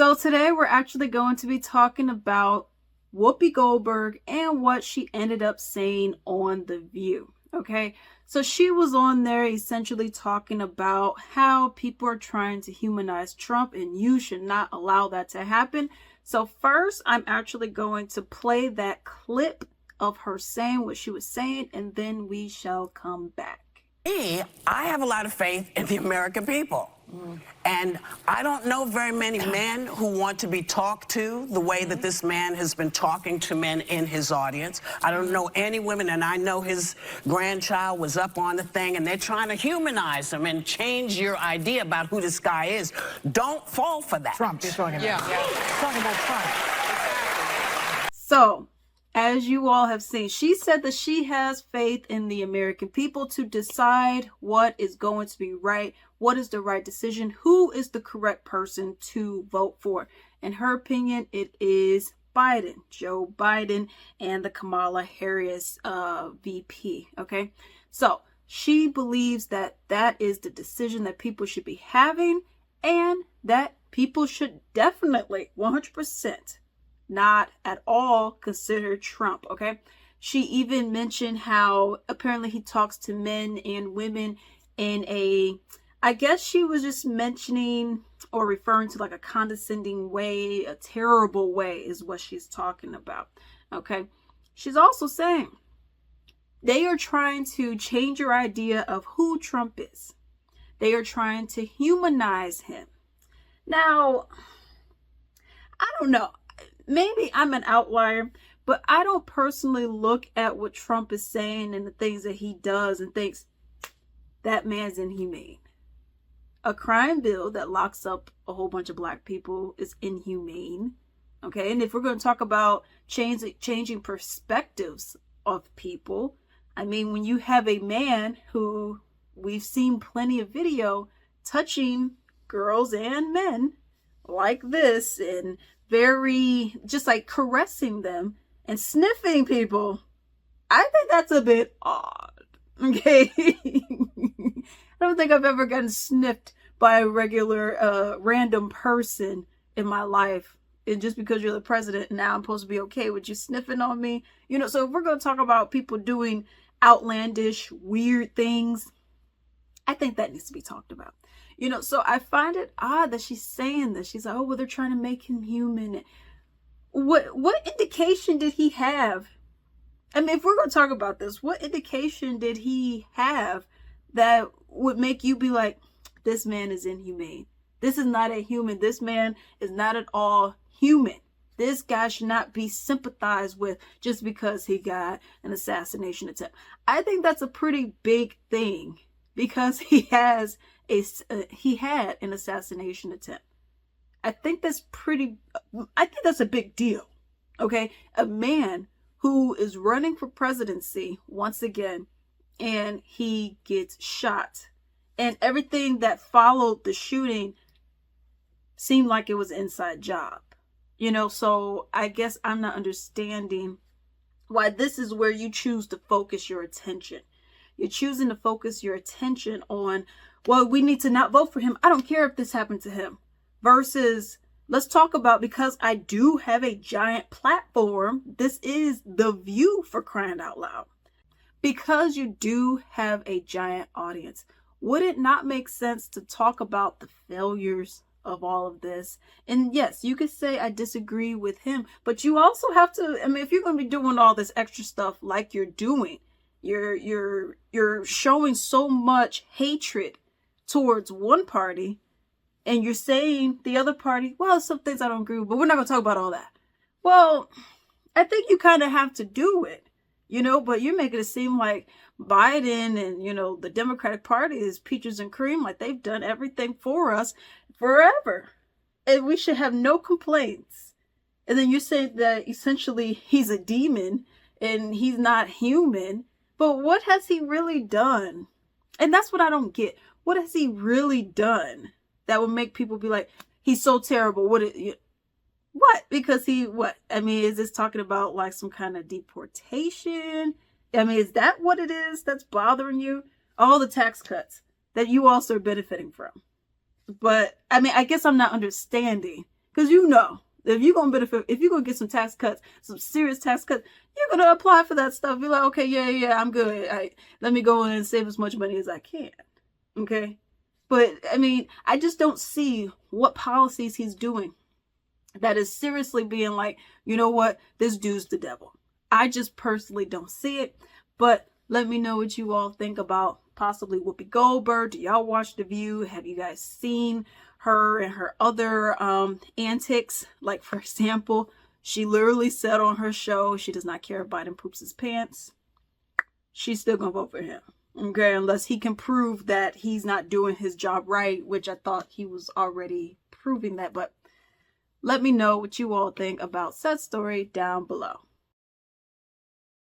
So today we're actually going to be talking about Whoopi Goldberg and what she ended up saying on The View. Okay, so she was on there essentially talking about how people are trying to humanize Trump and you should not allow that to happen. So first, I'm actually going to play that clip of her saying what she was saying, and then we shall come back. I have a lot of faith in the American people. And I don't know very many men who want to be talked to the way that this man has been talking to men in his audience. I don't know any women, and I know his grandchild was up on the thing, and they're trying to humanize him and change your idea about who this guy is. Don't fall for that. Trump, you're talking about. Yeah. Talking about Trump. So, as you all have seen, she said that she has faith in the American people to decide what is going to be right, what is the right decision, who is the correct person to vote for. In her opinion, it is Biden, Joe Biden, and the Kamala Harris VP. Okay, so she believes that that is the decision that people should be having, and that people should definitely 100% not at all consider Trump. Okay, she even mentioned how apparently he talks to men and women in a, I guess she was just mentioning or referring to like a condescending way, a terrible way is what she's talking about. Okay, she's also saying they are trying to change your idea of who Trump is. They are trying to humanize him. Now, I don't know. Maybe I'm an outlier, but I don't personally look at what Trump is saying and the things that he does and thinks that man's inhumane. A crime bill that locks up a whole bunch of black people is inhumane. Okay, and if we're going to talk about changing perspectives of people, I mean, when you have a man who we've seen plenty of video touching girls and men like this and very just like caressing them and sniffing people, I think that's a bit odd. Okay. I don't think I've ever gotten sniffed by a regular random person in my life. And just because you're the president, now I'm supposed to be okay with you sniffing on me. You know, so if we're going to talk about people doing outlandish, weird things, I think that needs to be talked about. You know, so I find it odd that she's saying this. She's like, oh, well, they're trying to make him human. What indication did he have? I mean, if we're going to talk about this, what indication did he have that would make you be like, this man is inhumane? This is not a human. This man is not at all human. This guy should not be sympathized with just because he got an assassination attempt. I think that's a pretty big thing because he had an assassination attempt. I think that's a big deal. Okay, a man who is running for presidency once again, and he gets shot, and everything that followed the shooting seemed like it was an inside job. You know, so I guess I'm not understanding why this is where you choose to focus your attention. You're choosing to focus your attention on, well, we need to not vote for him. I don't care if this happened to him. Versus, let's talk about, because I do have a giant platform. This is The View, for crying out loud. Because you do have a giant audience, would it not make sense to talk about the failures of all of this? And yes, you could say I disagree with him, but you also have to, I mean, if you're going to be doing all this extra stuff like you're doing, you're showing so much hatred towards one party, and you're saying the other party, well, some things I don't agree with, but we're not going to talk about all that. Well, I think you kind of have to do it, you know, but you're making it seem like Biden and, you know, the Democratic Party is peaches and cream, like they've done everything for us forever, and we should have no complaints. And then you say that essentially he's a demon and he's not human. But what has he really done? And that's what I don't get. What has he really done that would make people be like, he's so terrible? What? Because what? I mean, is this talking about like some kind of deportation? I mean, is that what it is that's bothering you? All the tax cuts that you also are benefiting from. But I mean, I guess I'm not understanding, Because you know, if you're gonna benefit, if you're gonna get some tax cuts, some serious tax cuts, you're gonna apply for that stuff. You're like, okay, yeah, I'm good. Let me go in and save as much money as I can. Okay, but I mean, I just don't see what policies he's doing that is seriously being like, you know what, this dude's the devil. I just personally don't see it. But let me know what you all think about possibly Whoopi Goldberg. Do y'all watch The View? Have you guys seen her and her other antics? Like, for example, she literally said on her show she does not care if Biden poops his pants. She's still gonna vote for him, okay, unless he can prove that he's not doing his job right, which I thought he was already proving that. But let me know what you all think about said story down below.